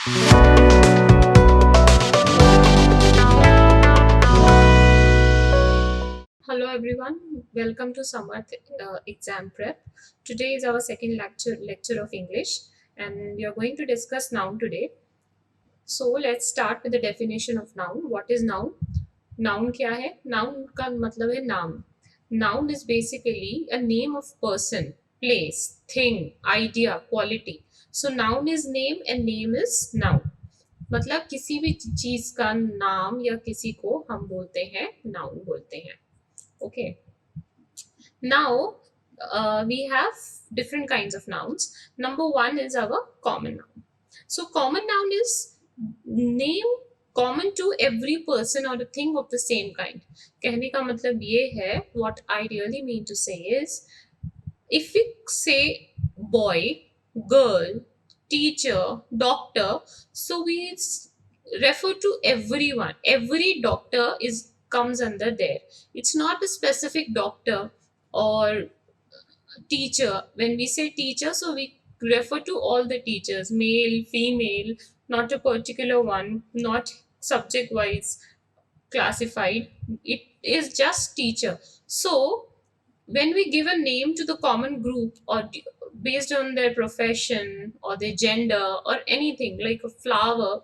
Hello everyone, welcome to Samarth exam prep. Today is our second lecture of English, and we are going to discuss noun today. So let's start with the definition of noun. What is noun? Noun क्या है? Noun का मतलब है नाम. Noun is basically a name of person, place, thing, idea, quality. So noun is name and name is noun. मतलब किसी भी चीज का नाम या किसी को हम बोलते हैं नाउन बोलते हैं. Okay. Now we have different kinds of nouns. Number one is our common noun. So common noun is name common to every person or a thing of the same kind. कहने का मतलब ये है, what I really mean to say is, if we say boy, girl, teacher, doctor, so we refer to everyone. Every doctor is comes under there. It's not a specific doctor or teacher. When we say teacher, so we refer to all the teachers, male, female, not a particular one, not subject wise classified. It is just teacher. So when we give a name to the common group or based on their profession or their gender or anything like a flower,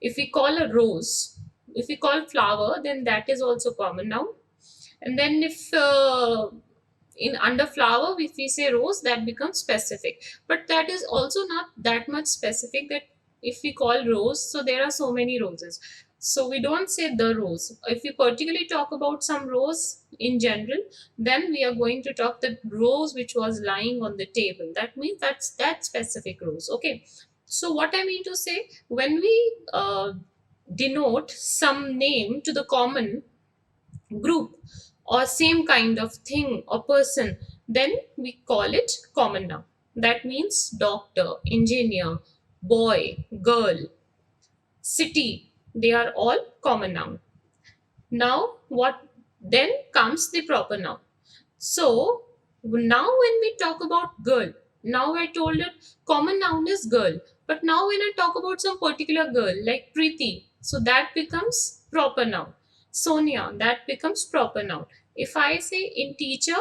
if we call a rose, if we call flower, then that is also common noun. And then if in under flower, if we say rose, that becomes specific, but that is also not that much specific that if we call rose, so there are so many roses, so we don't say the rose. If we particularly talk about some rose in general, then we are going to talk the rose which was lying on the table. That means that's that specific rose. Okay, so what I mean to say, when we denote some name to the common group or same kind of thing or person, then we call it common noun. That means doctor, engineer, boy, girl, city, they are all common noun. Now what then comes the proper noun. So now when we talk about girl, now I told it common noun is girl, but now when I talk about some particular girl like Preeti, so that becomes proper noun. Sonia, that becomes proper noun. If I say in teacher,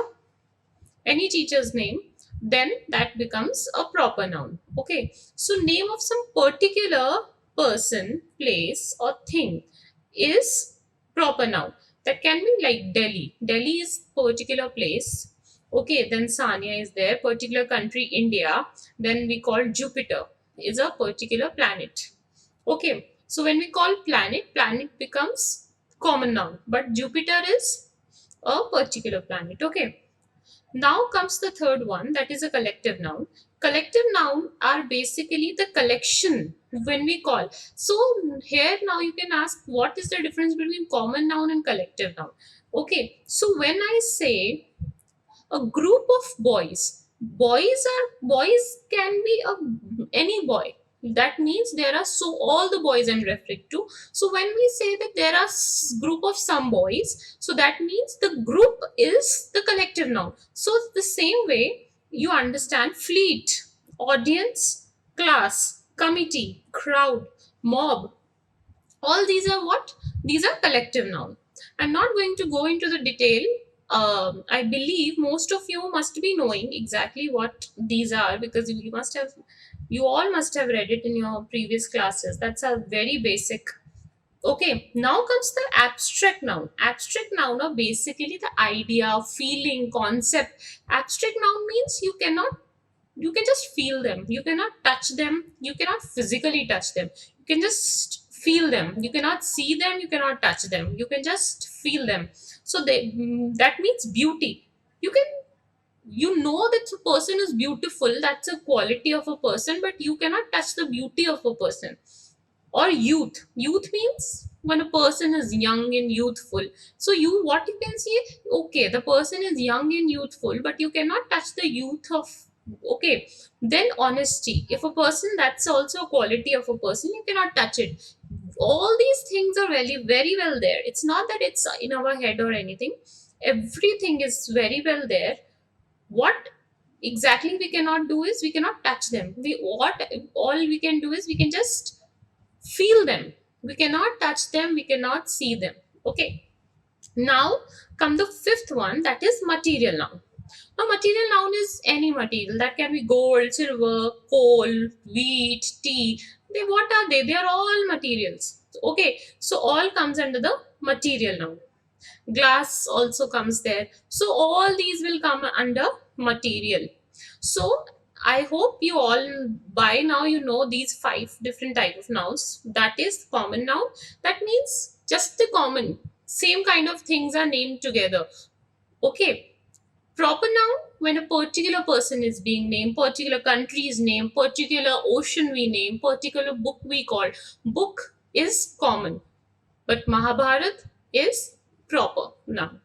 any teacher's name, then that becomes a proper noun. Okay, so name of some particular person, place or thing is proper noun. That can be like Delhi. Delhi is particular place. Okay, then Sanya is there. Particular country, India. Then we call Jupiter is a particular planet. Okay, so when we call planet, planet becomes common noun, but Jupiter is a particular planet. Okay, now comes the third one, that is a collective noun. Collective noun are basically the collection when we call. So here now you can ask, what is the difference between common noun and collective noun? Okay, so when I say a group of boys, boys can be any boy. That means there are so all the boys I'm referring to. So when we say that there are group of some boys, so that means the group is the collective noun. So the same way you understand fleet, audience, class, committee, crowd, mob, all these are what? These are collective noun. I'm not going to go into the detail. I believe most of you must be knowing exactly what these are, because you all must have read it in your previous classes. That's a very basic. Okay, now comes the abstract noun. Abstract noun are basically the idea, feeling, concept. Abstract noun means you can just feel them. You cannot touch them. You cannot physically touch them. You can just feel them. You cannot see them. You cannot touch them. You can just feel them. So that means beauty. You know that a person is beautiful. That's a quality of a person, but you cannot touch the beauty of a person. Or youth. Youth means when a person is young and youthful. So what you can see, okay, the person is young and youthful, but you cannot touch the youth of. Okay, then honesty. If a person, that's also a quality of a person, you cannot touch it. All these things are very very well there. It's not that it's in our head or anything. Everything is very well there. What exactly we cannot do is we cannot touch them. We what all we can do is we can just feel them. We cannot touch them, we cannot see them. Okay. Now come the fifth one, that is material noun. Now material noun is any material that can be gold, silver, coal, wheat, tea. They, what are they? They are all materials. Okay, so all comes under the material noun. Glass also comes there. So all these will come under material. So I hope you all by now you know these five different type of nouns. That is common noun. That means just the common same kind of things are named together. Okay. Proper noun, when a particular person is being named, particular country is named, particular ocean we name, particular book we call. Book is common, but Mahabharat is proper noun.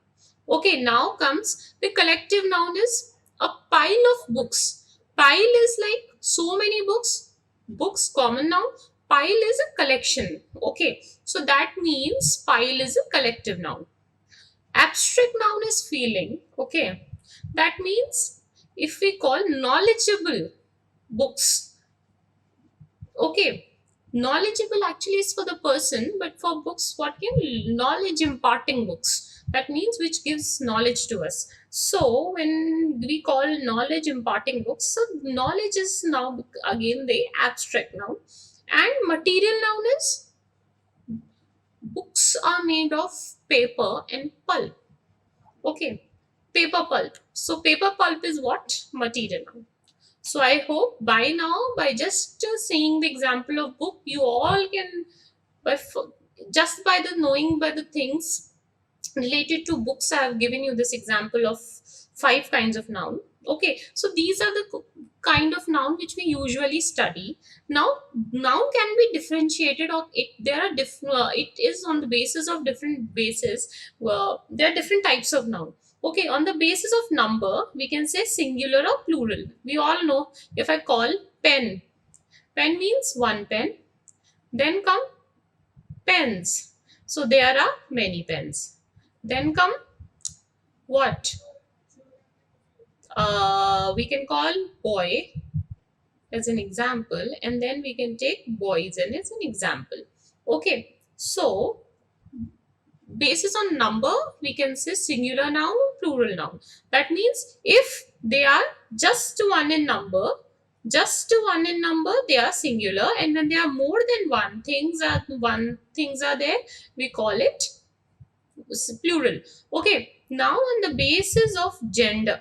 Okay, now comes the collective noun is a pile of books. Pile is like so many books. Books, common noun. Pile is a collection. Okay, so that means pile is a collective noun. Abstract noun is feeling. Okay, that means if we call knowledgeable books. Okay, knowledgeable actually is for the person, but for books, what can knowledge imparting books? That means which gives knowledge to us. So when we call knowledge imparting books, so knowledge is now again the abstract noun, and material noun is books are made of paper and pulp. Okay, paper pulp. So paper pulp is what? Material noun. So I hope by now, by just seeing the example of book, you all can, by just by the knowing by the things related to books, I have given you this example of five kinds of noun. Okay, so these are the kind of noun which we usually study. Now, noun can be differentiated, or there are different. It is on the basis of different bases. There are different types of noun. Okay, on the basis of number, we can say singular or plural. We all know if I call pen, pen means one pen. Then come pens. So there are many pens. Then come what? We can call boy as an example, and then we can take boys and as an example. Okay, so basis on number, we can say singular noun or plural noun. That means if they are just one in number, they are singular, and when they are more than things are there, we call it plural. Okay, now on the basis of gender.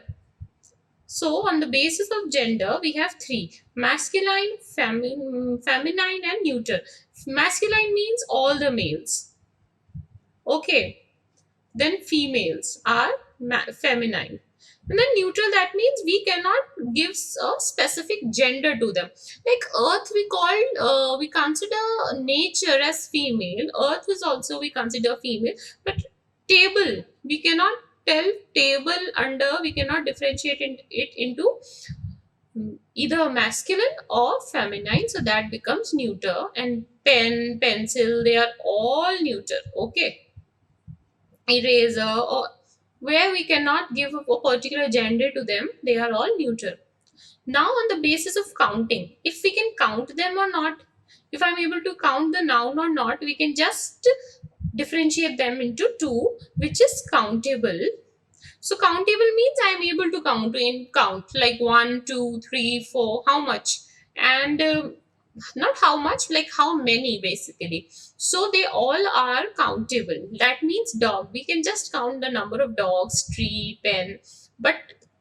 So on the basis of gender, we have three: masculine, feminine, and neuter. Masculine means all the males. Okay. Then females are feminine. And then neutral, that means we cannot give a specific gender to them. Like earth, we consider nature as female. Earth is also we consider female. But table, we cannot tell table under, we cannot differentiate it into either masculine or feminine. So that becomes neuter. And pen, pencil, they are all neuter. Okay. Eraser, or where we cannot give a particular gender to them, they are all neuter. Now on the basis of counting, if we can count them or not, if I'm able to count the noun or not, we can just differentiate them into two, which is countable. So countable means I'm able to count like 1, 2, 3, 4, how much, and not how much, like how many basically. So they all are countable. That means dog, we can just count the number of dogs, tree, pen. But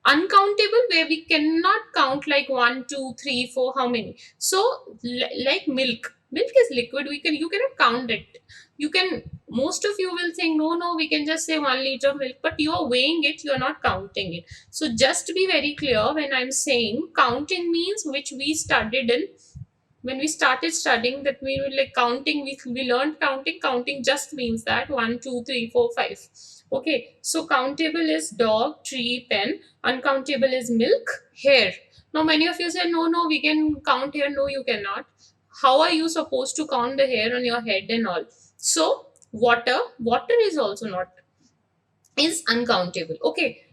uncountable, where we cannot count like 1, 2, 3, 4, how many. So like milk is liquid, you cannot count it. You can, most of you will think no, we can just say 1 liter of milk, but you are weighing it, you are not counting it. So just to be very clear, when I'm saying counting means which we studied in, when we started studying, that we were like counting, we learned counting just means that 1, 2, 3, 4, 5. Okay, so countable is dog, tree, pen. Uncountable is milk, hair. Now many of you say no, we can count hair. No, you cannot. How are you supposed to count the hair on your head and all? So water is also not, is uncountable. Okay,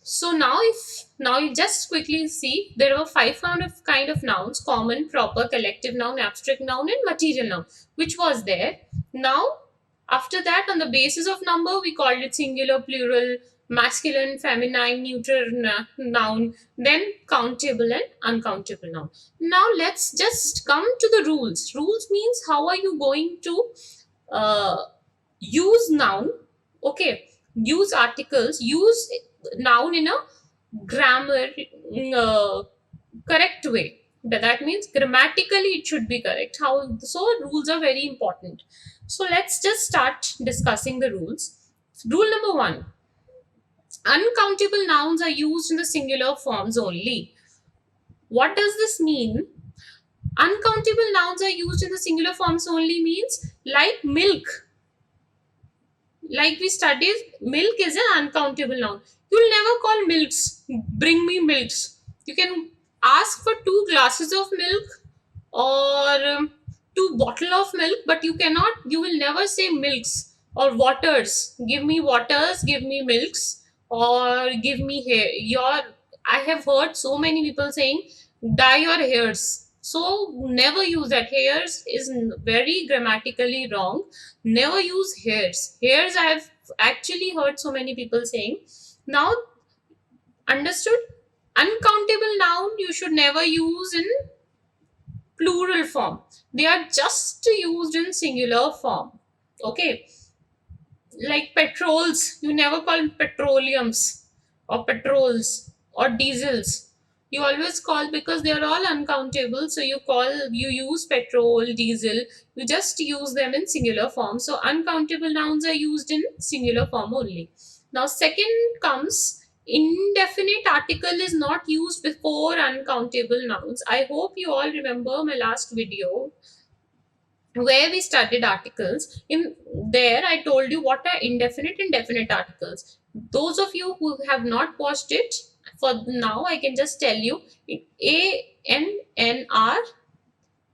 So now you just quickly see there are five kind of nouns: common, proper, collective noun, abstract noun, and material noun, which was there. Now after that, on the basis of number, we called it singular, plural, masculine, feminine, neuter noun, then countable and uncountable noun. Now let's just come to the rules. Rules means how are you going to uh, use noun, okay, use articles, use noun in a grammar uh, correct way. That means grammatically it should be correct. How so? Rules are very important. So let's just start discussing the rules. Rule number one: uncountable nouns are used in the singular forms only. What does this mean? Uncountable nouns are used in the singular forms only means like milk. Like we studied, milk is an uncountable noun. You'll never call milks, bring me milks. You can ask for two glasses of milk or two bottle of milk, but you will never say milks or waters. Give me waters, give me milks, or give me hair. I have heard so many people saying dye your hairs. So never use that. Hairs is very grammatically wrong. Never use hairs. Hairs I have actually heard so many people saying. Now understood? Uncountable noun you should never use in plural form. They are just used in singular form. Okay, like petrols, you never call petroleums or petrols or diesels. You always call because they are all uncountable. So you use petrol, diesel. You just use them in singular form. So uncountable nouns are used in singular form only. Now, second comes indefinite article is not used before uncountable nouns. I hope you all remember my last video where we studied articles. In there I told you what are indefinite and definite articles. Those of you who have not watched it, for now I can just tell you a n n are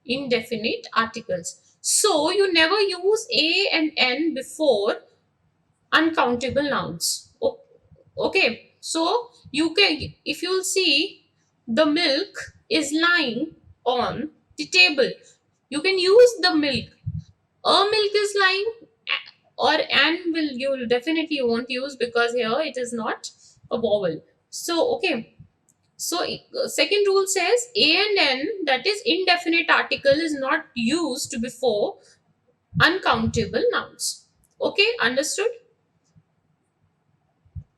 indefinite articles. So you never use a and n before uncountable nouns. Okay, so you can, if you'll see, the milk is lying on the table, you can use the milk. A milk is lying, or an will you definitely won't use because here it is not a vowel. So okay, so second rule says a and n, that is indefinite article, is not used before uncountable nouns. Okay, understood?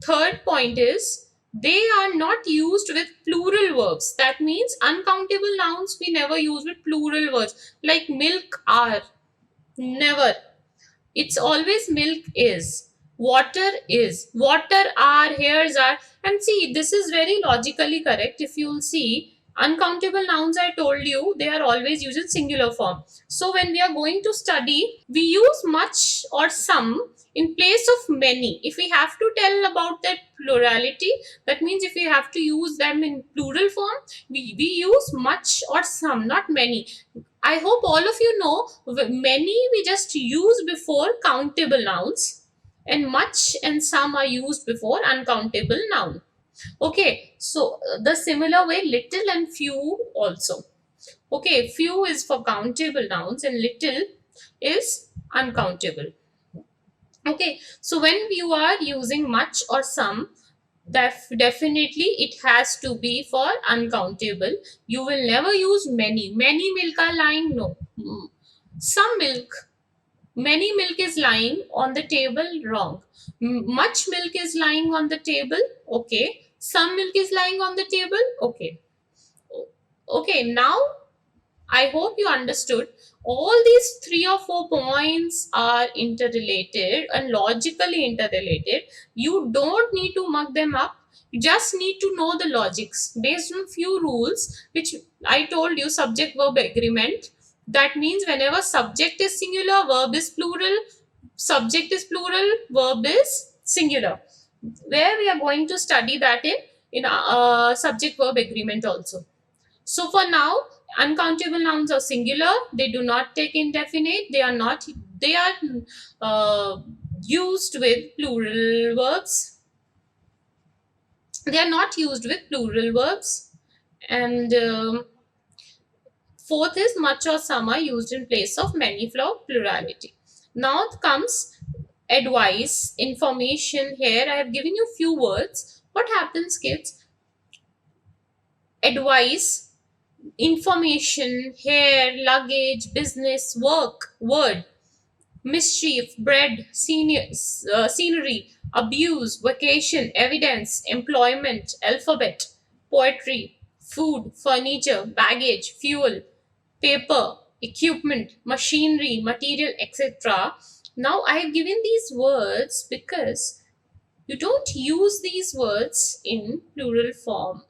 Third point is they are not used with plural verbs. That means uncountable nouns we never use with plural words, like milk are, never. It's always milk is, water is, water are, hairs are. And see, this is very logically correct. If you'll see, uncountable nouns, I told you, they are always used in singular form. So when we are going to study, we use much or some in place of many. If we have to tell about that plurality, that means if we have to use them in plural form, we use much or some, not many. I hope all of you know many we just use before countable nouns, and much and some are used before uncountable noun. Okay, so the similar way little and few also. Okay, few is for countable nouns and little is uncountable. Okay, so when you are using much or some, definitely it has to be for uncountable. You will never use many. Many milk are lying, no. Some milk, many milk is lying on the table, wrong. Much milk is lying on the table, okay. Some milk is lying on the table, okay. Okay, now I hope you understood. All these three or four points are interrelated and logically interrelated. You don't need to mug them up. You just need to know the logics based on few rules, which I told you: subject verb agreement. That means whenever subject is singular, verb is plural. Subject is plural, verb is singular. Where we are going to study that in subject verb agreement also. So for now, uncountable nouns are singular. They do not take indefinite. They are not. They are used with plural verbs. They are not used with plural verbs. And fourth is much or some are used in place of many for plurality. Now comes advice, information. Here I have given you few words. What happens, kids? Advice, information, hair, luggage, business, work, word, mischief, bread, scenery, abuse, vacation, evidence, employment, alphabet, poetry, food, furniture, baggage, fuel, paper, equipment, machinery, material, etc. Now I have given these words because you don't use these words in plural form.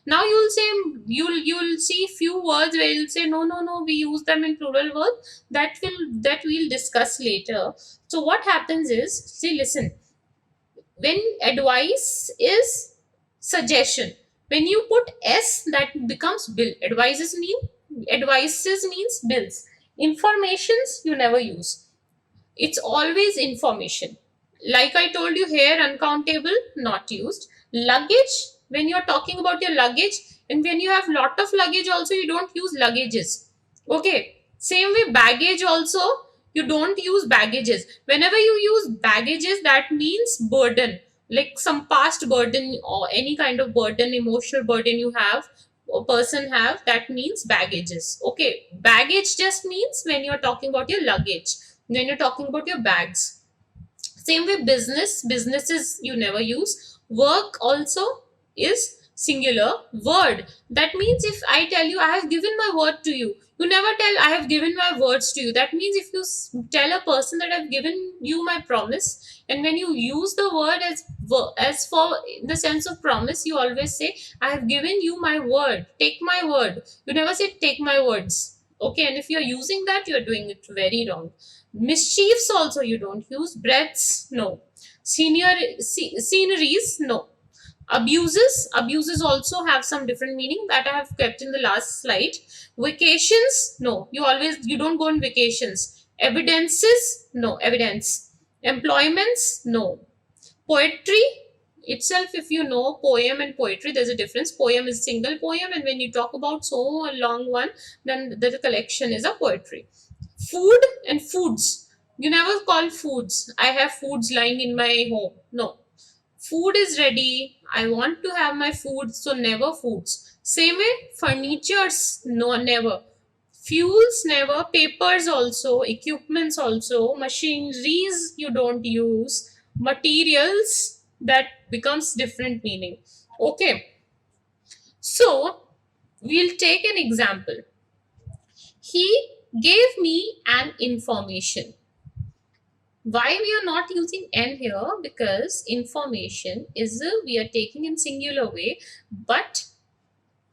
Now you'll say, you'll see few words where you'll say no, we use them in plural verbs. That we'll discuss later. So what happens is, see, listen, when advice is suggestion, when you put s, that becomes bill. Advices means bills. Informations you never use. It's always information. Like I told you here, uncountable, not used. Luggage, when you're talking about your luggage, and when you have lot of luggage also, you don't use luggages. Okay. Same way, baggage also, you don't use baggages. Whenever you use baggages, that means burden, like some past burden or any kind of burden, emotional burden you have, a person have, that means baggages. Okay. Baggage just means when you're talking about your luggage, when you're talking about your bags. Same way, businesses you never use. Work also is singular. Word, that means if I tell you I have given my word to you, you never tell I have given my words to you. That means if you tell a person that I've given you my promise, and when you use the word as for in the sense of promise, you always say I have given you my word, take my word. You never say take my words. Okay. And if you're using that, you're doing it very wrong. Mischiefs also you don't use. Breaths, no. Sceneries, no. Abuses also have some different meaning that I have kept in the last slide. Vacations, no. You don't go on vacations. Evidences, no. Evidence. Employments, no. Poetry itself, if you know poem and poetry, there's a difference. Poem is single poem, and when you talk about so long one, then the collection is a poetry. Food and foods, you never call foods I have foods lying in my home. No, food is ready, I want to have my food, so never foods. Same way, furnitures, no, never. Fuels, never. Papers also. Equipments also. Machineries you don't use. Materials, that becomes different meaning. Okay, so we'll take an example. He gave me an information. Why we are not using n here? Because information is we are taking in singular way, but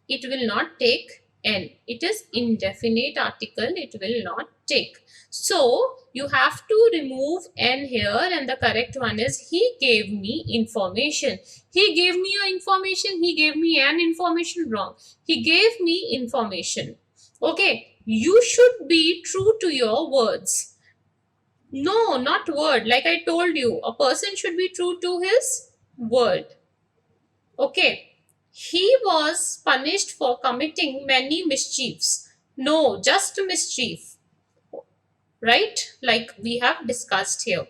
it will not take n. It is indefinite article, it will not take. So you have to remove n here, and the correct one is he gave me information. He gave me a information, he gave me an information, wrong. He gave me information. Okay, you should be true to your words. No, not word. Like I told you, a person should be true to his word. Okay. He was punished for committing many mischiefs. No, just mischief. Right? Like we have discussed here.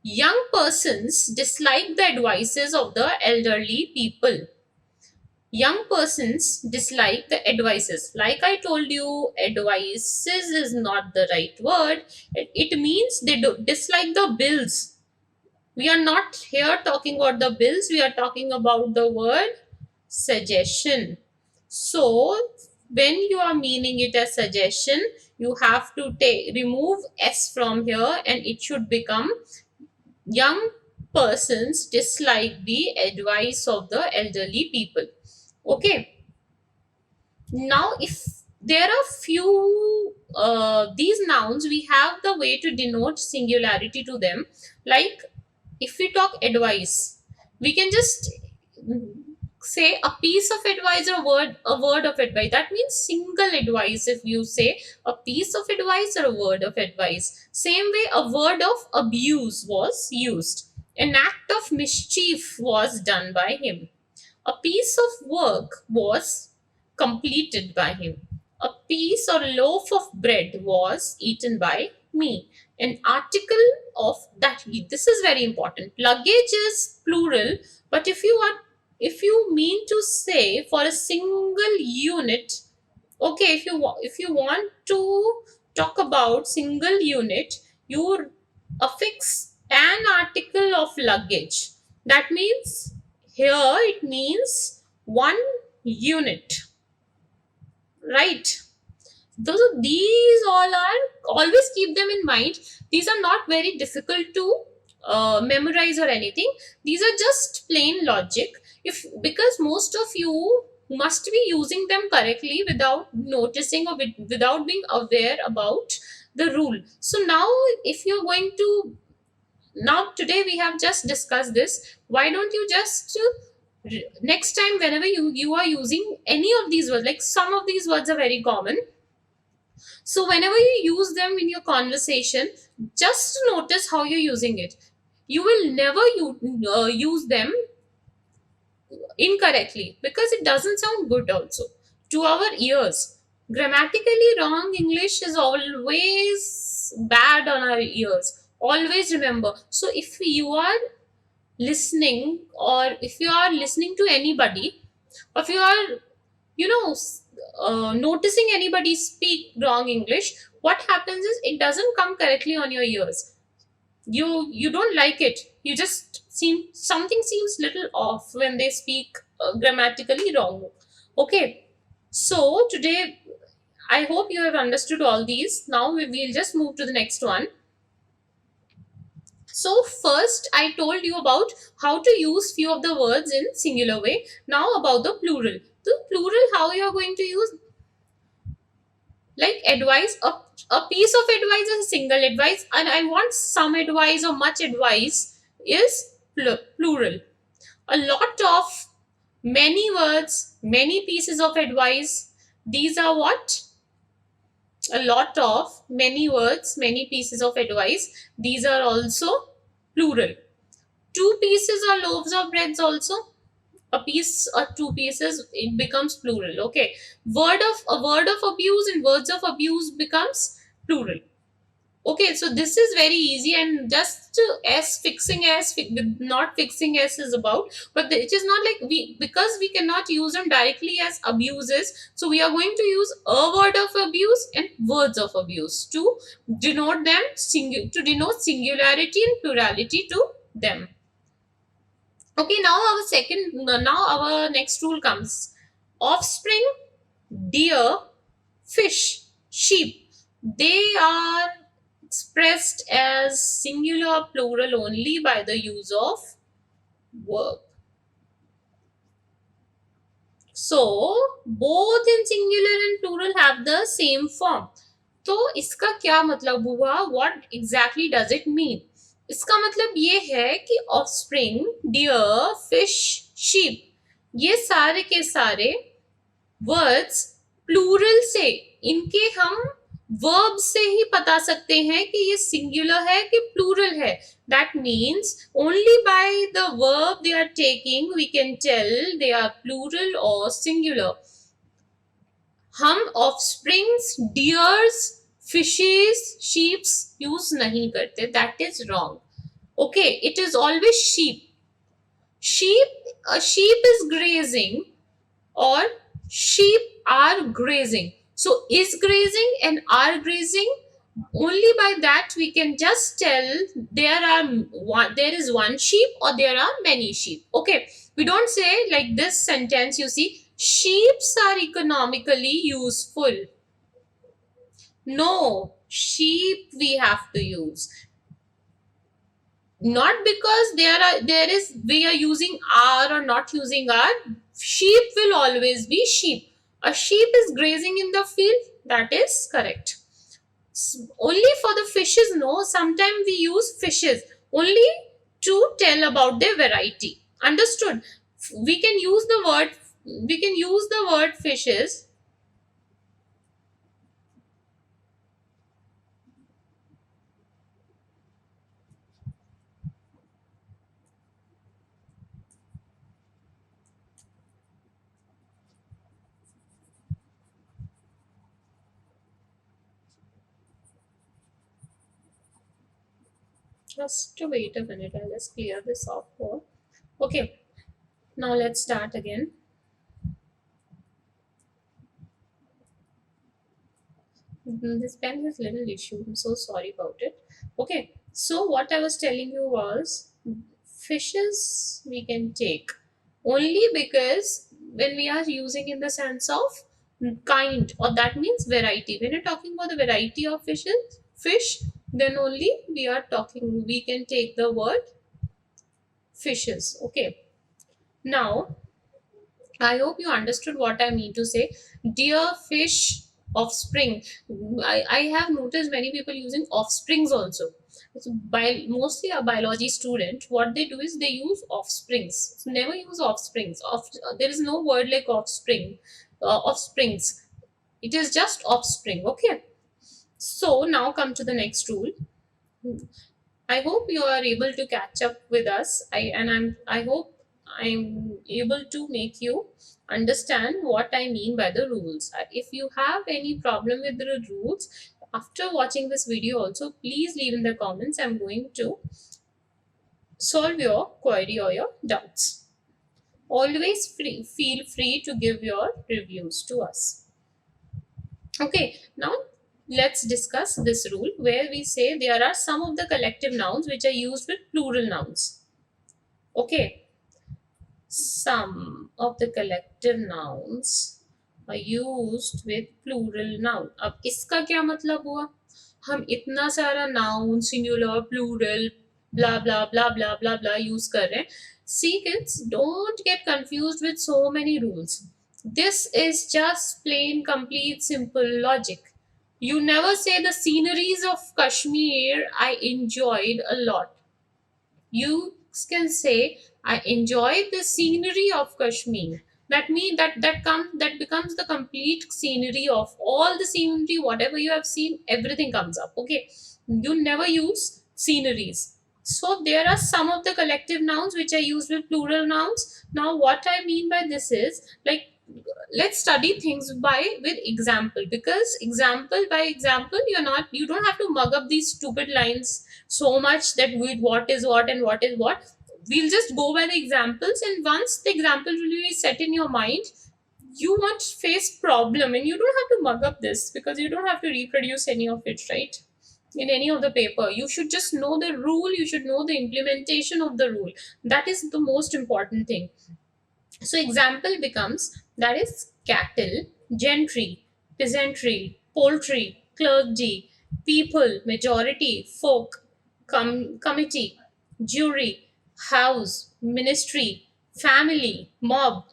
Young persons dislike the advices of the elderly people. Young persons dislike the advices. Like I told you, advices is not the right word. It means they dislike the bills. We are not here talking about the bills, we are talking about the word suggestion. So when you are meaning it as suggestion, you have to remove s from here, and it should become young persons dislike the advice of the elderly people. Okay. Now if there are few these nouns, we have the way to denote singularity to them. Like if we talk advice, we can just say a piece of advice or a word of advice. That means single advice. If you say a piece of advice or a word of advice, same way a word of abuse was used. An act of mischief was done by him. A piece of work was completed by him. A piece or loaf of bread was eaten by me. An article of that, this is very important. Luggage is plural, but if you mean to say for a single unit, okay, if you want to talk about single unit, you affix an article of luggage. That means here it means one unit, right? These all are, always keep them in mind. These are not very difficult to memorize or anything. These are just plain logic. If because most of you must be using them correctly without noticing or without being aware about the rule. So now, if you're going to, now today we have just discussed this. Why don't you just next time whenever you are using any of these words, like some of these words are very common, so whenever you use them in your conversation, just notice how you're using it. You will never use them incorrectly because it doesn't sound good also to our ears. Grammatically wrong English is always bad on our ears. Always remember. So if you are listening, or if you are listening to anybody, or if you are, you know, noticing anybody speak wrong English, what happens is it doesn't come correctly on your ears. You don't like it. You just seem something seems little off when they speak grammatically wrong. Okay, so today I hope you have understood all these. Now we'll just move to the next one. So first I told you about how to use few of the words in singular way. Now about the plural. The plural, how you are going to use, like advice, a piece of advice is a single advice, and I want some advice or much advice is plural. A lot of, many words, many pieces of advice, these are what, a lot of, many words, many pieces of advice, these are also plural. Two pieces or loaves of breads also, a piece or two pieces, it becomes plural. Okay, word of abuse and words of abuse becomes plural. Okay, so this is very easy, and just s fixing s with not fixing s is about, but it is not like we, because we cannot use them directly as abuses, so we are going to use a word of abuse and words of abuse to denote them, to denote singularity and plurality to them. Okay, now our next rule comes. Offspring, deer, fish, sheep. They are expressed as singular plural only by the use of verb. So, both in singular and plural have the same form. तो इसका क्या मतलब हुआ? What exactly does it mean? इसका मतलब ये है कि offspring, deer, fish, sheep, ये सारे के सारे वर्ड्स प्लूरल से, इनके हम वर्ब से ही बता सकते हैं कि ये सिंगुलर है कि प्लूरल है. That means only by the verb they are taking we can tell they are plural और सिंगुलर. हम offsprings, deers, fishes, sheeps use नहीं करते. That is wrong. Okay, it is always sheep. A sheep is grazing, or sheep are grazing. So is grazing and are grazing, only by that we can just tell there is one sheep or there are many sheep. Okay, we don't say like this sentence, you see, sheeps are economically useful. No, sheep we have to use, not because there is we are using are or not using are. Sheep will always be sheep. A sheep is grazing in the field, that is correct. Only for the fishes, no, sometimes we use fishes only to tell about their variety. Understood? We can use the word, fishes. Just wait a minute, I'll just clear this off more. Okay, now let's start again. This pen has little issue. I'm so sorry about it. Okay, so what I was telling you was fishes we can take only because when we are using in the sense of kind, or that means variety. When you're talking about the variety of fish, then only we can take the word fishes. Okay, now I hope you understood what I mean to say. Dear fish offspring. I have noticed many people using offsprings also. So mostly a biology student, what they do is they use offsprings. So never use offsprings. There is no word like offsprings. It is just offspring. Okay. So now come to the next rule. I hope you are able to catch up with us. I hope I'm able to make you understand what I mean by the rules. If you have any problem with the rules after watching this video also, please leave in the comments. I'm going to solve your query or your doubts. Always feel free to give your reviews to us. Okay, now let's discuss this rule where we say there are some of the collective nouns which are used with plural nouns. Okay, some of the collective nouns are used with plural noun. अब इसका क्या मतलब हुआ? हम इतना सारा noun, singular, plural, blah blah blah blah blah blah use कर रहे हैं. See kids, don't get confused with so many rules. This is just plain, complete, simple logic. You never say the sceneries of Kashmir I enjoyed a lot. You can say I enjoyed the scenery of Kashmir. That means that becomes the complete scenery of all the scenery, whatever you have seen, everything comes up. Okay, you never use sceneries. So there are some of the collective nouns which are used with plural nouns. Now what I mean by this is, like, let's study things by with example, because example by example you don't have to mug up these stupid lines so much that with what is what and what is what. We'll just go by the examples, and once the example will be set in your mind, you won't face problem, and you don't have to mug up this because you don't have to reproduce any of it, right? In any of the paper, you should just know the rule, you should know the implementation of the rule. That is the most important thing. So example becomes, that is cattle, gentry, peasantry, poultry, clergy, people, majority, folk, committee, jury, house, ministry, family, mob,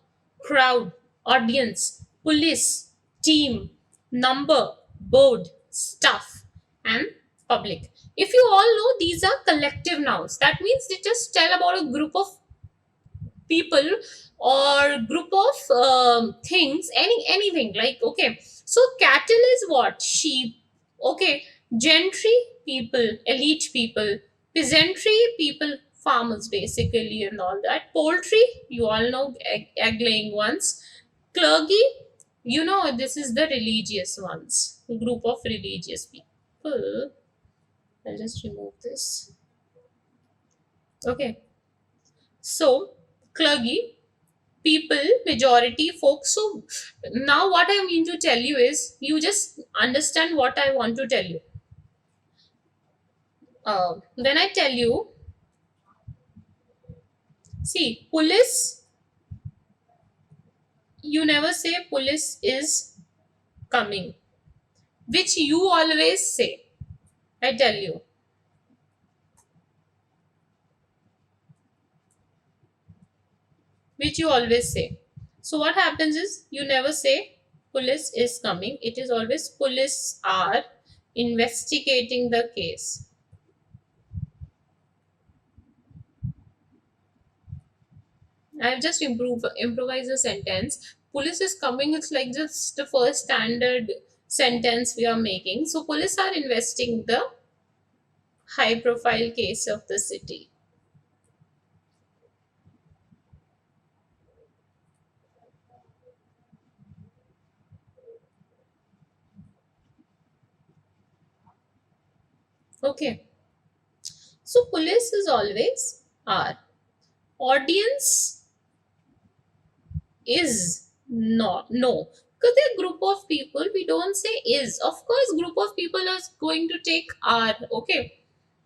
crowd, audience, police, team, number, board, staff, and public. If you all know, these are collective nouns. That means they just tell about a group of people or group of things, anything, like, okay, so cattle is what? Sheep. Okay, gentry, people, elite people, peasantry, people, farmers basically, and all that. Poultry, you all know, egg laying ones. Clergy, you know, this is the religious ones, group of religious people. I'll just remove this. Okay, so clergy, people, majority, folks. So now what I mean to tell you is, you just understand what I want to tell you. When I tell you, see, police, you never say police is coming, which you always say. I tell you, which you always say. So what happens is, you never say police is coming, it is always police are investigating the case. I've just improvised a sentence. Police is coming. It's like just the first standard sentence we are making. So police are investigating the high profile case of the city. Okay. So police is always are. Audience is not, no, because they're a group of people. We don't say is. Of course, group of people are going to take are. Okay.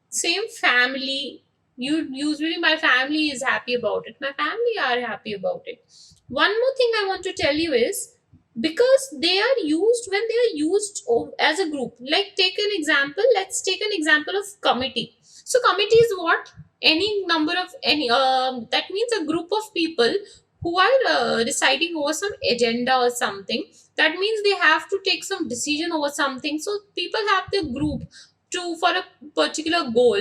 Same family. You usually my family is happy about it. My family are happy about it. One more thing I want to tell you is, because they are used when they are used as a group. Like, take an example. Let's take an example of committee. So committee is what? Any number of any that means a group of people who are deciding over some agenda or something. That means they have to take some decision over something. So people have the group to for a particular goal,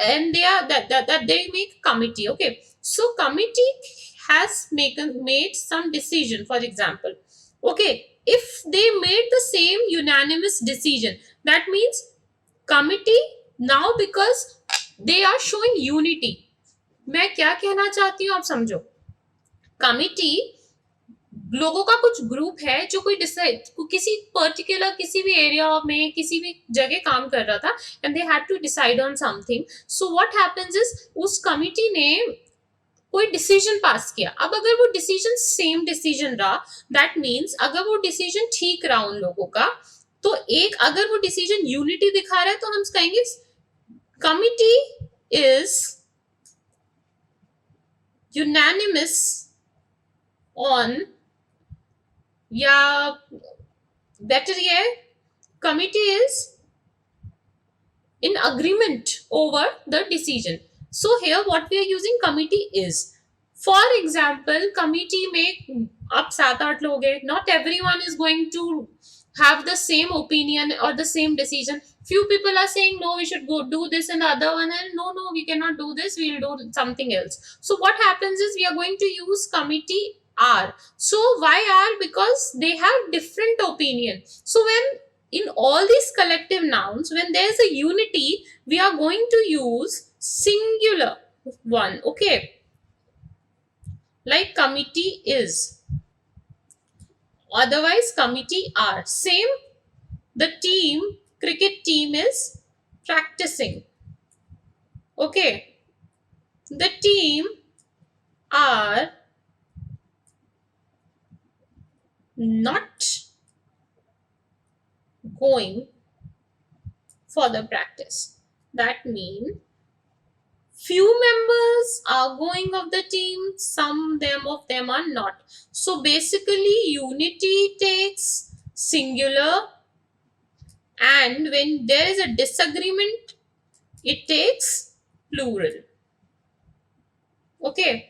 and they are that they make committee. Okay, so committee has made some decision, for example. Okay, if they made the same unanimous decision, that means committee now, because they are showing unity. मैं क्या कहना चाहती हूँ आप समझो. Committee लोगों का कुछ ग्रुप है जो कोई डिसाइड किसी पर्टिकुलर किसी भी एरिया में किसी भी जगह काम कर रहा था, and they had to decide on something. So what happens is, उस कमिटी ने कोई डिसीजन पास किया. अब अगर वो डिसीजन सेम डिसीजन रहा, दैट मीन्स अगर वो डिसीजन ठीक रहा उन लोगों का, तो एक अगर वो डिसीजन यूनिटी दिखा रहा है तो हम कहेंगे कमिटी इज यूनानिमस ऑन, या better yet, committee is in agreement over the decision. So here what we are using committee is. For example, committee में आप 7-8 लोग हैं. Not everyone is going to have the same opinion or the same decision. Few people are saying no, we should go do this, and the other one and no, we cannot do this, we will do something else. So what happens is we are going to use committee are. So why are? Because they have different opinion. So when in all these collective nouns, when there is a unity, we are going to use singular one. Okay, like committee is, otherwise committee are. Same, the team, cricket team is practicing. Okay, the team are not going for the practice. That means few members are going of the team, some of them are not. So basically unity takes singular, and when there is a disagreement it takes plural. Okay,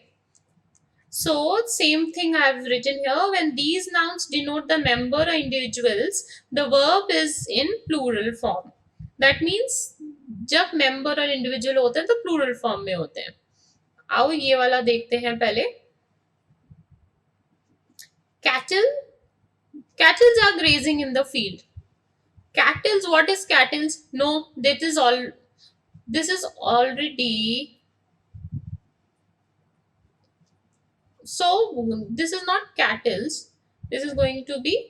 so same thing I have written here. When these nouns denote the member or individuals, the verb is in plural form. That means जब member और individual होते हैं तो plural form में होते हैं. आओ ये वाला देखते हैं पहले. Cattle are grazing in the field. Cattles, what is cattles? No, this is already. So this is not cattles. This is going to be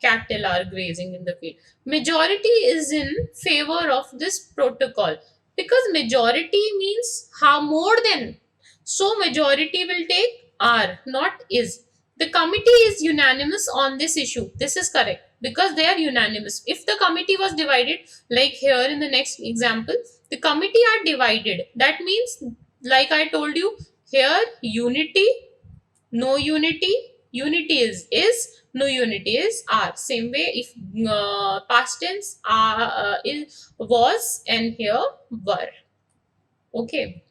cattle are grazing in the field. Majority is in favor of this protocol, because majority means how more than. So majority will take are, not is. The committee is unanimous on this issue. This is correct because they are unanimous. If the committee was divided, like here in the next example, the committee are divided. That means, like I told you, here unity, no unity, unity is, no unity is are. Same way if past tense is was, and here were. Okay,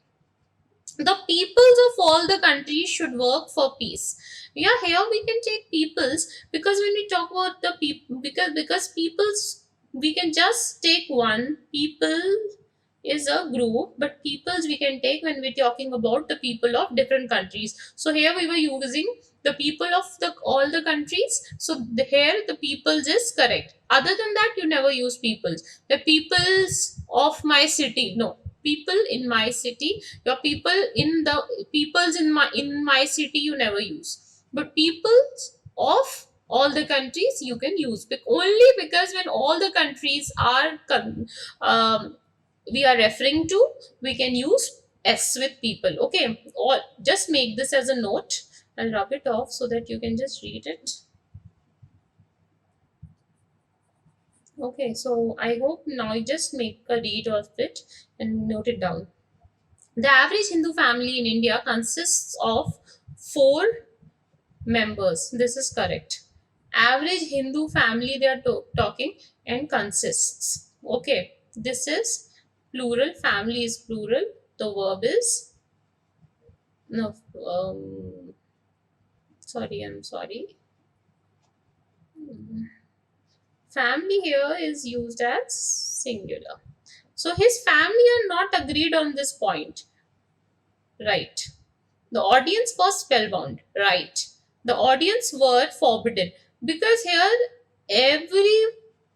the peoples of all the countries should work for peace. Yeah, here we can take peoples, because when we talk about the people, because peoples, we can just take one. People is a group, but peoples we can take when we're talking about the people of different countries. So here we were using the people of the all the countries. So here the peoples is correct. Other than that, you never use peoples. The peoples of my city, no. People in my city, your people in the peoples in my city you never use. But peoples of all the countries you can use, only because when all the countries are we are referring to, we can use s with people. Okay, or just make this as a note. I'll rub it off so that you can just read it. Okay, so I hope now you just make a read of it and note it down. The average Hindu family in India consists of four members. This is correct. Average Hindu family they are talking, and consists. Okay, this is plural. Family is plural. The verb is no. Sorry, I'm sorry. Family here is used as singular. So his family are not agreed on this point. Right. The audience was spellbound. Right. The audience were forbidden. Because here, every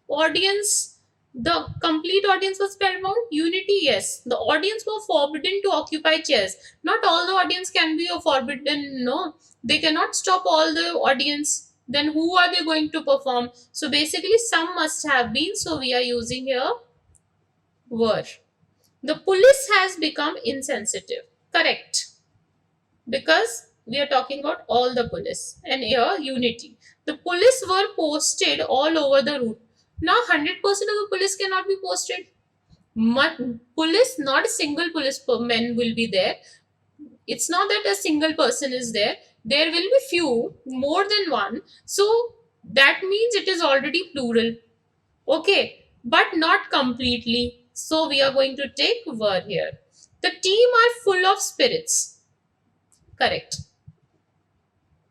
audience, the complete audience was spellbound. Unity, yes. The audience were forbidden to occupy chairs. Not all the audience can be forbidden, no. They cannot stop all the audience. Then who are they going to perform? So basically, some must have been. So we are using here were. The police has become insensitive. Correct, because we are talking about all the police, and here unity. The police were posted all over the route. Now 100% of the police cannot be posted. Police, not a single police man will be there. It's not that a single person is there. There will be few, more than one. So that means it is already plural. Okay, but not completely. So we are going to take were here. The team are full of spirits. Correct.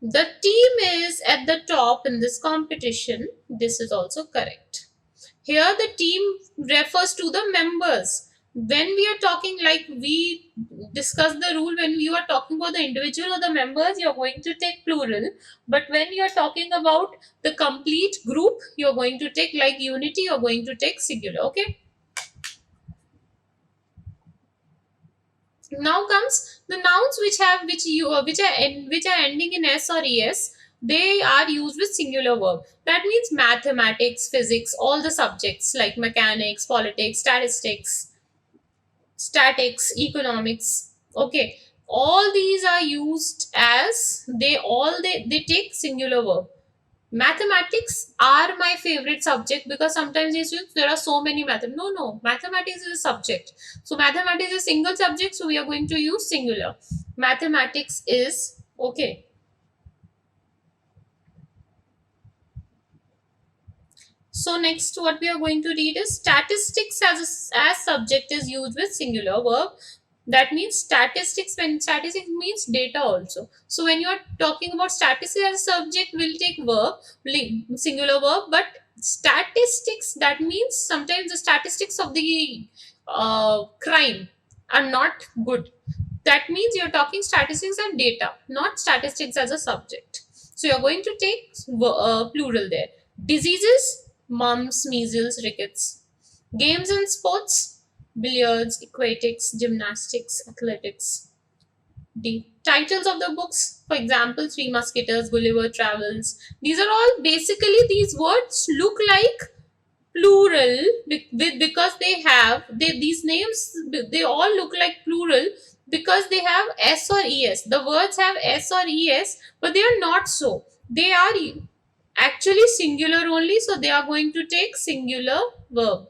The team is at the top in this competition. This is also correct. Here the team refers to the members. When we are talking, like we discussed the rule, when you are talking about the individual or the members, you're going to take plural. But when you're talking about the complete group, you're going to take, like unity, you're going to take singular. Okay. Now comes the nouns which are ending in s or es. They are used with singular verb. That means mathematics, physics, all the subjects like mechanics, politics, statics, economics. Okay, all these are used as they take singular verb. Mathematics are my favorite subject, because sometimes these students, there are so many no, mathematics is a subject. So mathematics is a single subject, so we are going to use singular. Mathematics is okay. So next what we are going to read is statistics as subject is used with singular verb. That means statistics, when statistics means data also. So when you are talking about statistics as a subject, we'll take verb, singular verb. But statistics, that means sometimes the statistics of the crime are not good. That means you're talking statistics and data, not statistics as a subject. So you're going to take plural there. Diseases, mumps, measles, rickets. Games and sports, billiards, aquatics, gymnastics, athletics. The titles of the books, for example, Three Musketeers, Gulliver Travels. These are all basically, these words look like plural because these names, they all look like plural because they have s or es. The words have s or es, but they are not so. They are actually singular only, so they are going to take singular verb.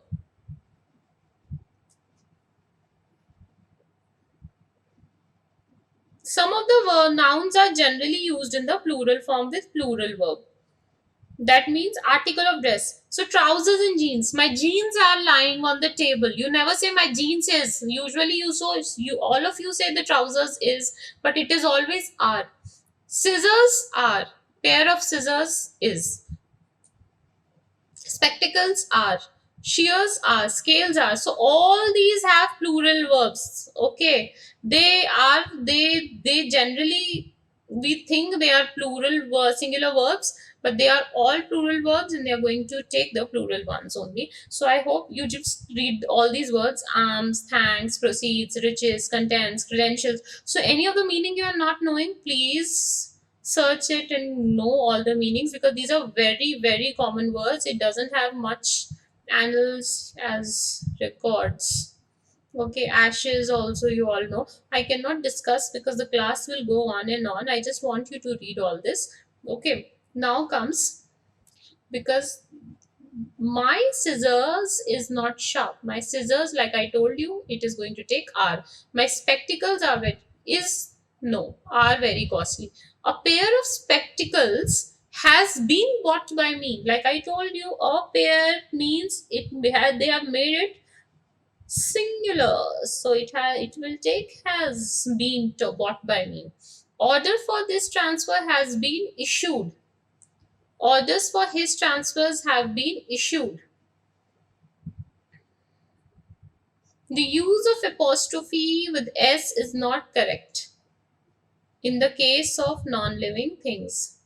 Some of the nouns are generally used in the plural form with plural verb. That means article of dress. So trousers and jeans. My jeans are lying on the table. You never say my jeans is. Usually you all of you say the trousers is, but it is always are. Scissors are. Pair of scissors is. Spectacles are. Shears are. Scales are. So all these have plural verbs. Okay. They generally, we think they are plural singular verbs, but they are all plural verbs, and they are going to take the plural ones only. So I hope you just read all these words: arms, thanks, proceeds, riches, contents, credentials. So any of the meaning you are not knowing, please search it and know all the meanings, because these are very, very common words. It doesn't have much annals as records. Okay, ashes also you all know. I cannot discuss because the class will go on and on. I just want you to read all this. Okay, now comes, because my scissors is not sharp. My scissors, like I told you, it is going to take R. My spectacles are very, is no, are very costly. A pair of spectacles has been bought by me. Like I told you, a pair means they have made it singular, so it will take has been bought by me. Order for this transfer has been issued. Orders for his transfers have been issued. The use of apostrophe with s is not correct in the case of non-living things.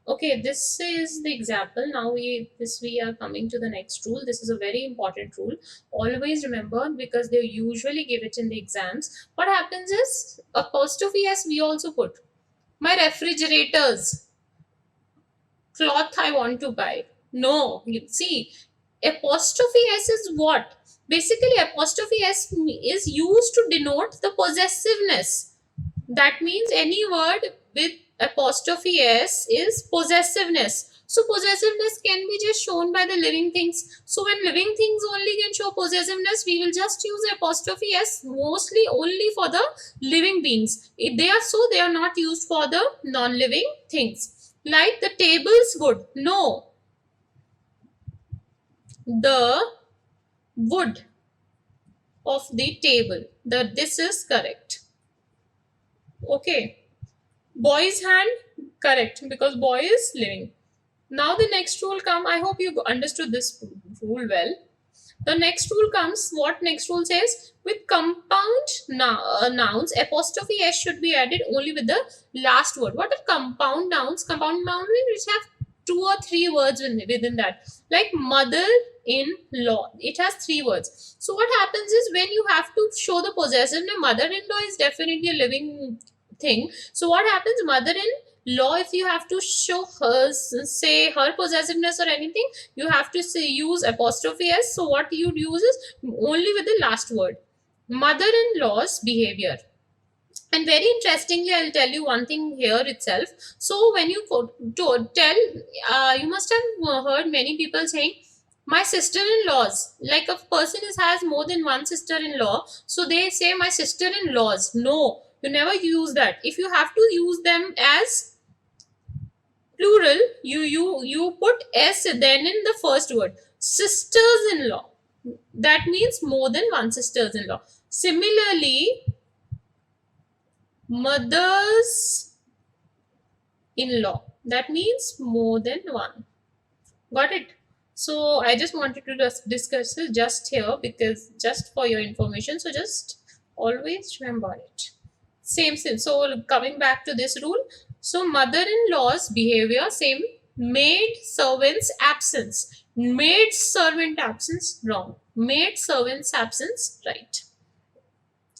Okay, this is the example. Now we are coming to the next rule. This is a very important rule. Always remember, because they usually give it in the exams. What happens is apostrophe s we also put. My refrigerators, cloth I want to buy. No, you see, apostrophe s is what? Basically, apostrophe s is used to denote the possessiveness. That means any word with apostrophe s is possessiveness. So possessiveness can be just shown by the living things. So when living things only can show possessiveness, we will just use apostrophe s mostly only for the living beings. If they are so, they are not used for the non-living things. Like the table's wood. No, the wood of the table. This is correct. Okay. Boy's hand, correct, because boy is living. Now the next rule come. I hope you understood this rule well. The next rule comes. What next rule says? With compound nouns, apostrophe s should be added only with the last word. What are compound nouns? Compound nouns which have two or three words within that. Like mother-in-law, it has three words. So what happens is, when you have to show the possessiveness, mother-in-law is definitely a living thing. So what happens? Mother-in-law, if you have to show her, say her possessiveness or anything, you have to say use apostrophe s. So what you'd use is only with the last word. Mother-in-law's behavior. And very interestingly, I'll tell you one thing here itself. So when you tell, you must have heard many people saying, my sister-in-laws. Like a person has more than one sister-in-law, so they say my sister-in-laws. No, you never use that. If you have to use them as plural, you put s then in the first word. Sisters-in-law. That means more than one sisters-in-law. Similarly, mothers in law, that means more than one. Got it? So I just wanted to discuss it just here, because just for your information, so just always remember it. Same. So coming back to this rule, so mother-in-law's behavior, same. Maid servant's absence. Maid servant absence, wrong. Maid servant's absence, right.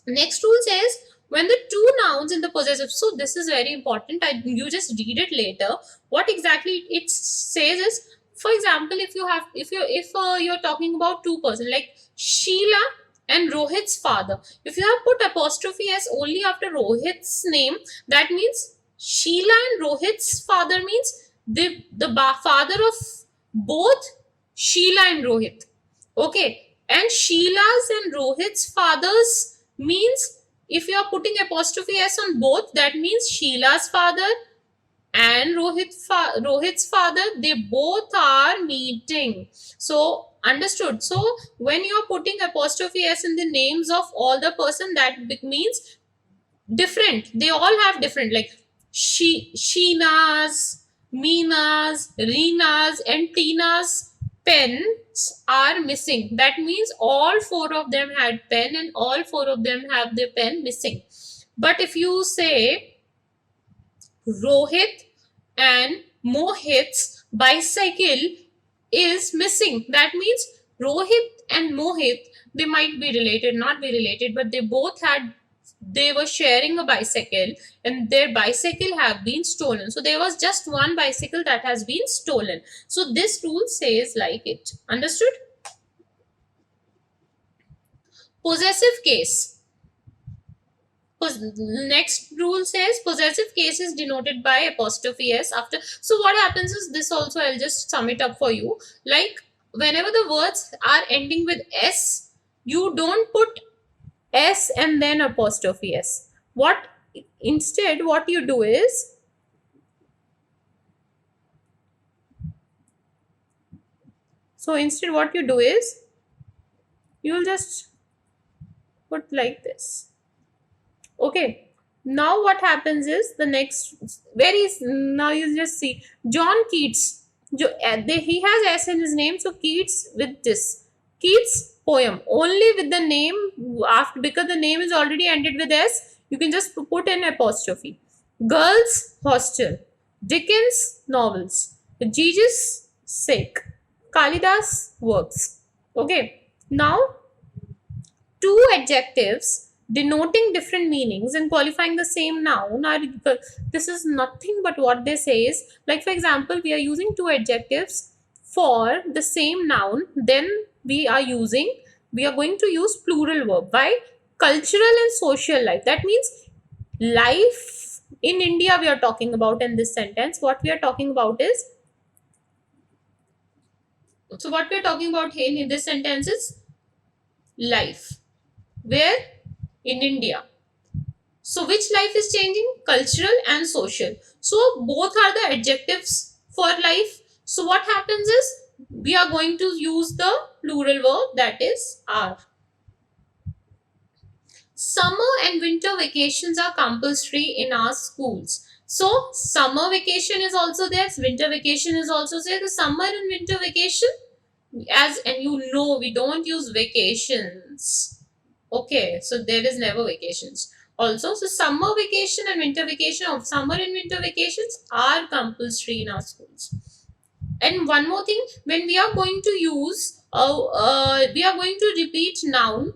Next rule says, when the two nouns in the possessive. So this is very important. You just read it later. What exactly it says is, for example, if you're talking about two person, like Sheila and Rohit's father. If you have put apostrophe s only after Rohit's name, that means Sheila and Rohit's father means the father of both Sheila and Rohit. Okay, and Sheila's and Rohit's fathers means, if you are putting apostrophe s on both, that means Sheila's father and Rohit's father, they both are meeting. So understood. So when you are putting apostrophe s in the names of all the person, that means different. They all have different, like Sheena's, Meena's, Reena's and Tina's pens are missing. That means all four of them had pen and all four of them have their pen missing. But if you say Rohit and Mohit's bicycle is missing, that means Rohit and Mohit, they might be related, not be related, but they were sharing a bicycle and their bicycle have been stolen. So there was just one bicycle that has been stolen. So this rule says like it. Understood? Possessive case. Next rule says possessive case is denoted by apostrophe s after. So what happens is this also, I'll just sum it up for you. Like whenever the words are ending with s, you don't put s and then apostrophe s. What instead what you do is, so instead what you do is you'll just put like this. Okay, now what happens is the next very, now you just see John Keats. He has s in his name, so Keats with this Keats poem only with the name after, because the name is already ended with s, you can just put an apostrophe. Girls Hostel, Dickens novels, Jesus Sake, Kalidas works. Okay, now two adjectives denoting different meanings and qualifying the same noun are, this is nothing but what they say is, like for example we are using two adjectives for the same noun, then we are going to use plural verb. Why? Cultural and social life, that means life in India we are talking about in this sentence. What we are talking about is, so what we are talking about here in this sentence is life, where in India. So which life is changing? Cultural and social. So both are the adjectives for life. So what happens is we are going to use the plural verb, that is are. Summer and winter vacations are compulsory in our schools. So summer vacation is also there, winter vacation is also there. The summer and winter vacation, as and you know, we don't use vacations. Okay, so there is never vacations. Also, so summer vacation and winter vacation, of summer and winter vacations are compulsory in our schools. And one more thing, when we are going to use, we are going to repeat noun.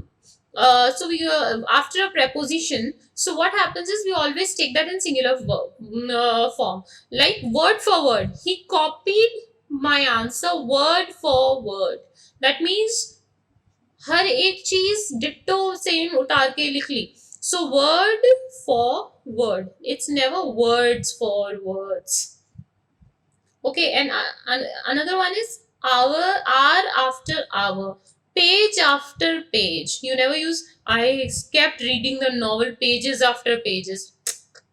So we after a preposition, so what happens is we always take that in singular verb form, like word for word. He copied my answer word for word. That means हर एक चीज ditto same उतार के लिख ली. So word for word, it's never words for words. Okay, and another one is hour after hour, page after page. You never use I kept reading the novel pages after pages.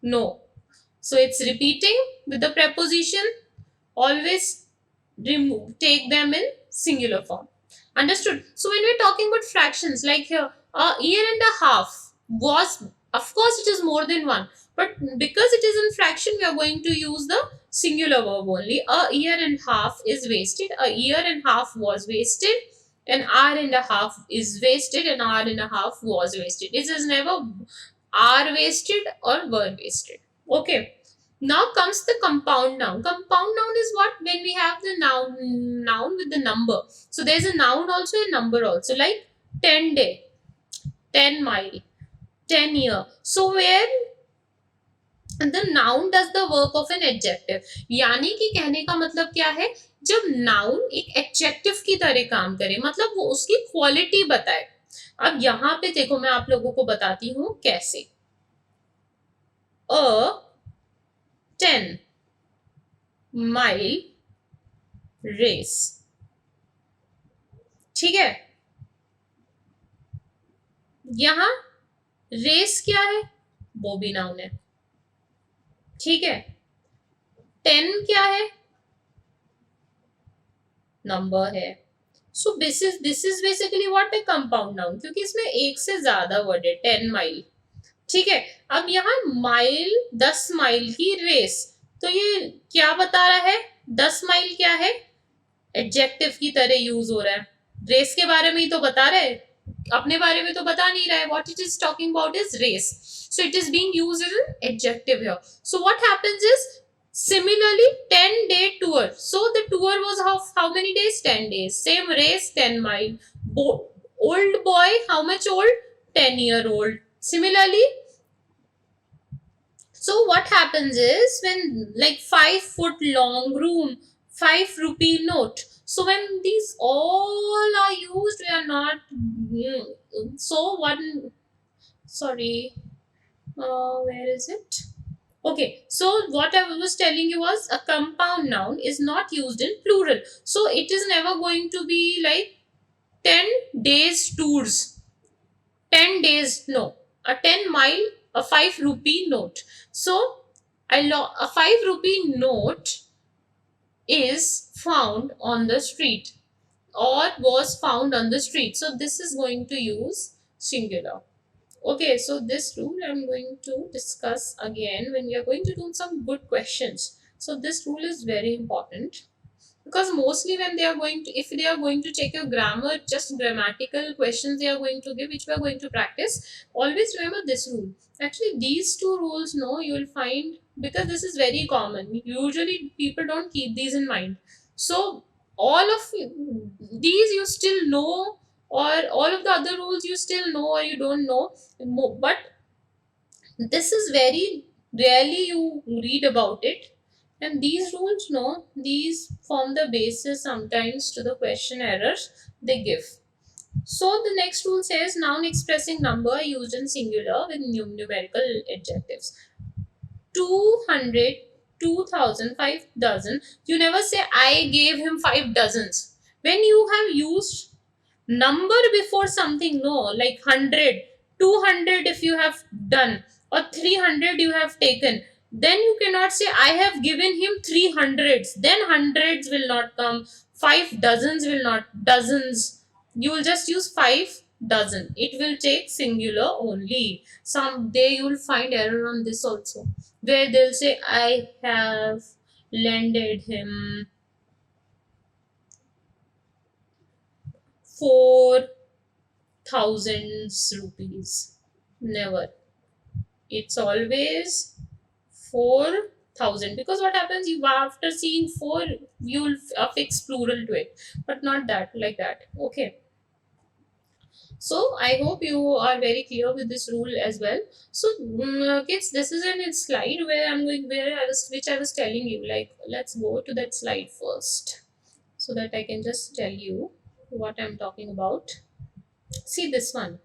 No. So it's repeating with the preposition. Always take them in singular form. Understood? So when we're talking about fractions, like here, a year and a half was, of course it is more than one, but because it is in fraction, we are going to use the singular verb only. A year and a half is wasted, a year and a half was wasted, an hour and a half is wasted, an hour and a half was wasted. It is never are wasted or were wasted. Okay. Now comes the compound noun. Compound noun is what? When we have the noun with the number. So there's a noun also, a number also. Like 10 day, 10 mile, 10 year. So where the noun does the work of an adjective. यानी कि कहने का मतलब क्या है? जब noun एक adjective की तरह काम करे, मतलब वो उसकी क्वालिटी बताए. अब यहाँ पे देखो, मैं आप लोगों को बताती हूँ कैसे. A 10 mile race. ठीक है, यहां रेस क्या है? वो भी नाउन है. ठीक है, 10 क्या है? नंबर है. So this is basically what, A compound noun, क्योंकि इसमें एक से ज्यादा वर्ड है. 10 माइल. ठीक है, अब यहाँ माइल 10 माइल की रेस, तो ये क्या बता रहा है? 10 माइल क्या है? एडजेक्टिव की तरह यूज हो रहा है. रेस के बारे में ही तो बता रहे हैं, अपने बारे में तो बता नहीं रहा है. What it is talking about is race. So it is being used as an adjective here. So what happens is, similarly 10-day tour. So the tour was how many days? 10 days. Same race, 10 mile. Old boy, how much old? 10-year-old. Similarly, so what happens is, when like 5 foot long room, 5 rupee note. So when these all are used, we are not so one. Sorry, where is it? Okay, so what I was telling you was a compound noun is not used in plural. So it is never going to be like 10 days tours. 10 days, no. A 10 mile, a 5 rupee note. So a 5 rupee note is found on the street or was found on the street. So this is going to use singular. Okay, so this rule I'm going to discuss again when we are going to do some good questions. So this rule is very important because mostly when they are going to, if they are going to check your grammar, just grammatical questions they are going to give, which we are going to practice, always remember this rule. Actually, these two rules, no, you will find, because this is very common. Usually people don't keep these in mind. So all of these you still know, or all of the other rules you still know or you don't know, but this is very rarely you read about it. And these rules, no, these form the basis sometimes to the question errors they give. So the next rule says noun expressing number used in singular with numerical adjectives. 200, 2000, 5 dozen. You never say I gave him 5 dozens. When you have used number before something, no, like 100, 200 if you have done, or 300 you have taken, then you cannot say I have given him 300s, then hundreds will not come, 5 dozens will not, dozens, you will just use 5 dozen, it will take singular only. Someday you will find error on this also, where they'll say I have lended him 4,000 rupees. Never. It's always 4,000, because what happens, you after seeing 4 you'll affix plural to it, but not that, like that. Okay, so I hope you are very clear with this rule as well. So kids, this is in its slide where I'm going, where I was, which I was telling you, like let's go to that slide first so that I can just tell you what I'm talking about. See this one.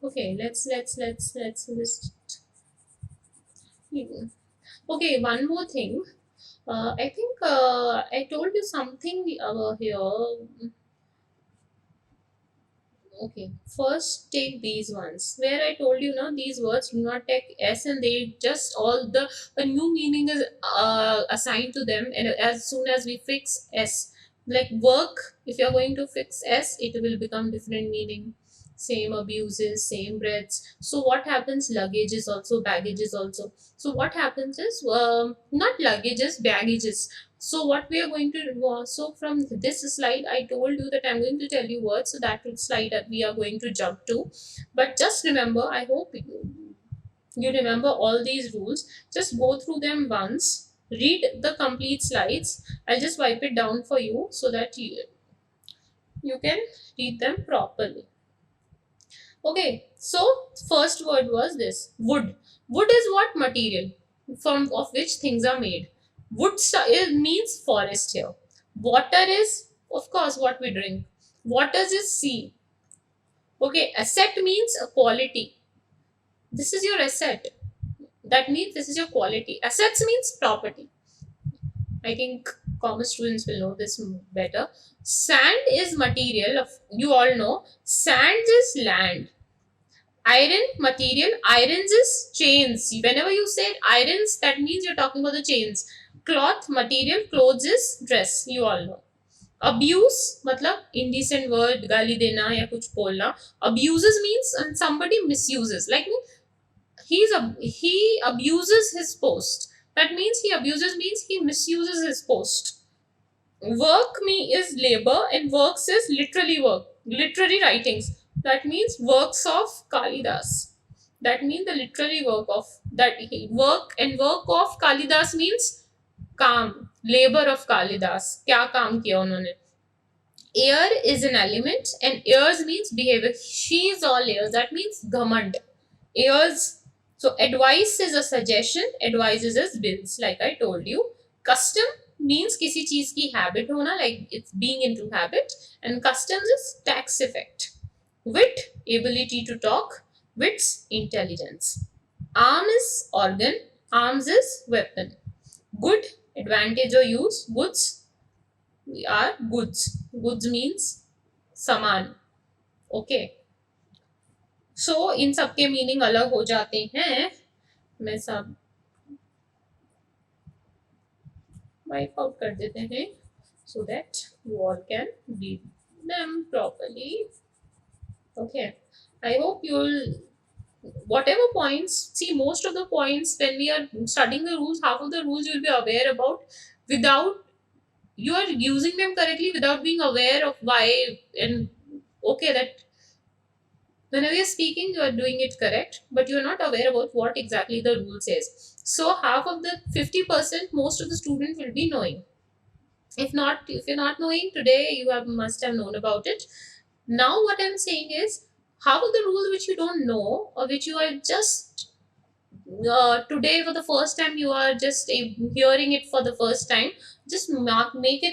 Okay, let's just. Okay, one more thing. I think I told you something here. Okay, first take these ones where I told you now these words do not take s, and they just all the a new meaning is assigned to them, and as soon as we fix s, like work, if you're going to fix s, it will become different meaning. Same abuses, same breaths. So what happens? Luggages also, baggages also. So what happens is not luggages, baggages. So what we are going to do, so from this slide, I told you that I'm going to tell you words, so that slide that we are going to jump to. But just remember, I hope you remember all these rules. Just go through them once, read the complete slides. I'll just wipe it down for you so that you can read them properly. Okay, so first word was this, wood. Wood is what material from of which things are made. Wood it means forest here. Water is, of course, what we drink. Waters is sea. Okay, asset means a quality. This is your asset. That means this is your quality. Assets means property. I think commerce students will know this better. Sand is material of, you all know. Sand is land. Iron material, irons is chains. Whenever you say irons, that means you're talking about the chains. Cloth material, clothes is dress. You all know. Abuse मतलब indecent word, गाली देना या कुछ बोलना. Abuses means and somebody misuses. Like he abuses his post. That means he abuses means he misuses his post. Work me is labor, and works is literally work, literary writings. That means works of Kalidas. That means the literary work of that he work, and work of Kalidas means काम, labor of Kalidas. क्या काम किया उन्होंने? Air is an element, and airs means behavior. She is all airs. That means ghamand. Airs So advice is a suggestion, advices is bills, like I told you. Custom means किसी चीज की habit होना, like it's being into habit, and customs is tax effect. Wit, ability to talk, wits, intelligence. Arm is organ, arms is weapon. Good, advantage or use, goods are goods. Goods means saman. Okay. So इन सब के meaning अलग हो जाते हैं. मैं सब wipe out कर देते हैं so that you all can read them properly. Okay, I hope you'll whatever points, see most of the points when we are studying the rules, half of the rules you'll be aware about without you are using them correctly without being aware of why. And okay, that whenever you're speaking you are doing it correct, but you're not aware about what exactly the rule says. So half of the 50% most of the student will be knowing. If you're not knowing today, you have must have known about it. Now what I'm saying is, how are the rules which you don't know, or which you are just today for the first time, you are just hearing it for the first time. Just make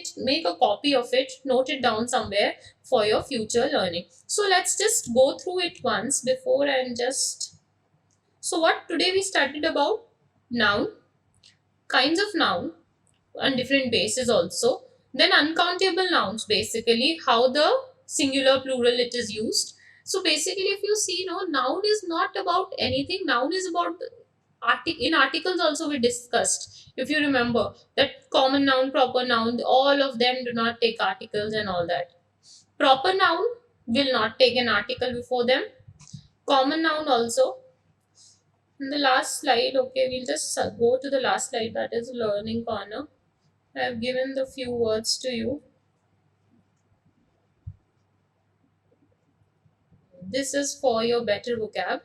a copy of it, note it down somewhere for your future learning. So let's just go through it once before and just. So what today we studied about noun, kinds of noun on different bases also. Then uncountable nouns, basically how the singular plural it is used. So basically if you see, no, noun is not about anything. Noun is about in articles also we discussed, if you remember, that common noun, proper noun, all of them do not take articles and all that. Proper noun will not take an article before them. Common noun also. In the last slide, okay, we'll just go to the last slide, that is learning corner. I have given the few words to you. This is for your better vocab.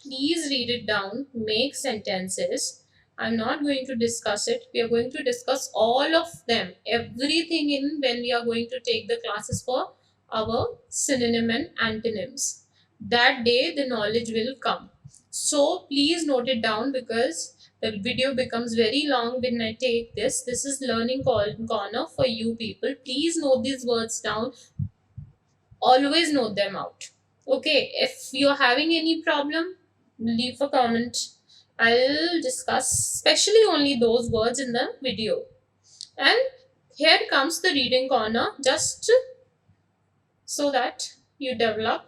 Please read it down, make sentences. I'm not going to discuss it. We are going to discuss all of them, everything in when we are going to take the classes for our synonym and antonyms. That day the knowledge will come. So please note it down because the video becomes very long when I take this. This is learning corner for you people. Please note these words down. Always note them out. Okay, if you're having any problem, leave a comment. I'll discuss especially only those words in the video. And here comes the reading corner, just so that you develop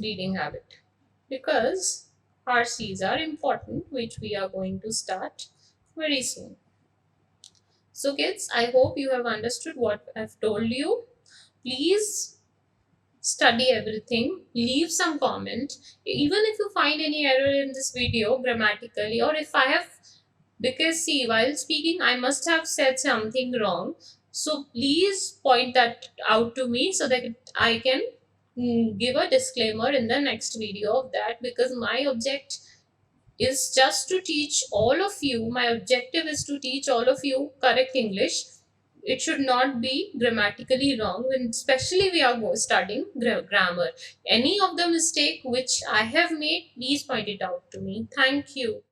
reading habit, because RCs are important, which we are going to start very soon. So kids, I hope you have understood what I've told you. Please study everything, leave some comment. Even if you find any error in this video grammatically, or if I have, because see, while speaking I must have said something wrong, so please point that out to me so that I can give a disclaimer in the next video of that, because my object is just to teach all of you. My objective is to teach all of you correct English. It should not be grammatically wrong, when especially we are studying grammar. Any of the mistake which I have made, please point it out to me. Thank you.